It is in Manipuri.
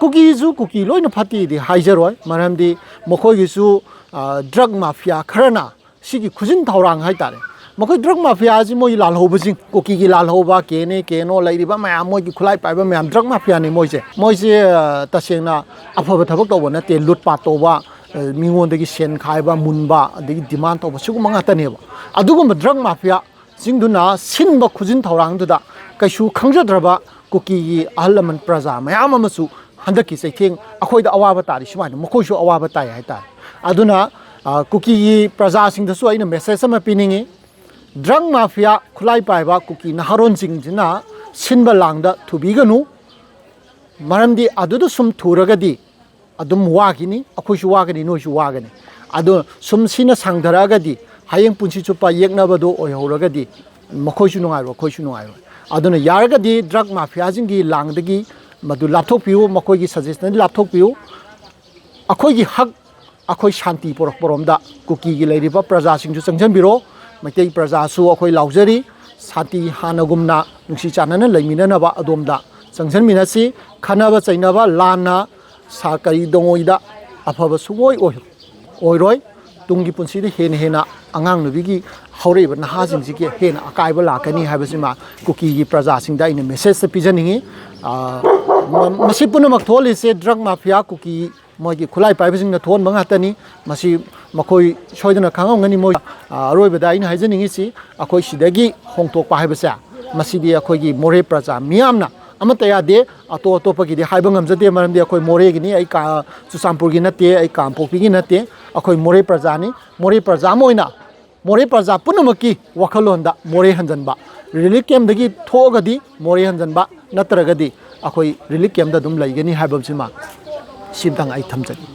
Kuki Kuki Loinamak Fattidi Haijaroi, Maramdi, Mokoisu, drug mafia, Karana, Siki Kuzin Taurang Haitare. Mokoi drug mafia ji moi lal hobajing Kuki gi lal hoba kene keno laiba ma moi gi khulai paiba ma drug mafia ni moise tasengna afaba thabak to bona te lut pa to ba mingon dagi sen khaiba munba dagi demand to ba sugu manga tane ba adugum drug mafia singduna sinba khujin thorang du da kaishu khangjadraba Kuki gi ahlaman praja mayam amasu handaki saitheng akhoi da awaba tari sumai mokoi su awaba tai haita aduna Kuki gi praja sing da su aina message sama piningi drug mafia khulai paiba Kuki naharon jingna sinba langda thubiganu maramdi adudu sum thuragadi adum wagini akhoisu wagani noisu wagani adu sum sina sangdaragadi hayeng punsi chupa yeknabadu oihoragadi makhoisu nungai khoisu nungai aduna yaragadi drug mafia jingi langdagi madu lapthok piu makhoigi suggestion lapthok piu akhoigi hak akhoi shanti porak poromda Kuki gi leiriba praja singju changjan biro Meitei praja su akhoi laujari sati hanagumna nungsi chanana leiminanaba adomda changjan minasi khanaba chainaba lana sakari dongoida afaba sugoi oiroi tungi punsi de hena angang nubigi haureba nahajing ji ke hena akaiba lakani habasima Kuki gi praja singda ina message pijaningi masi punamak tholi se drug mafia Kuki mogi khulai paibasing na thon mangatani masi makoi soidana khangongani moi roibada ina haijaningi si akoi sidagi hongtok pa haibasa masidi akoi gi more praja miyamna amata yade ato pagi de haiba ngamjade maramdi akoi more gi ni ai ka Chusampur gi nate ai Kampokpi gi nate akoi more praja ni more praja moina more praja punamaki wakhalonda more hanjanba relief camp dagi thogadi more hanjanba natragadi akoi relief camp da dum laigani haibamsima simtang ai thamjani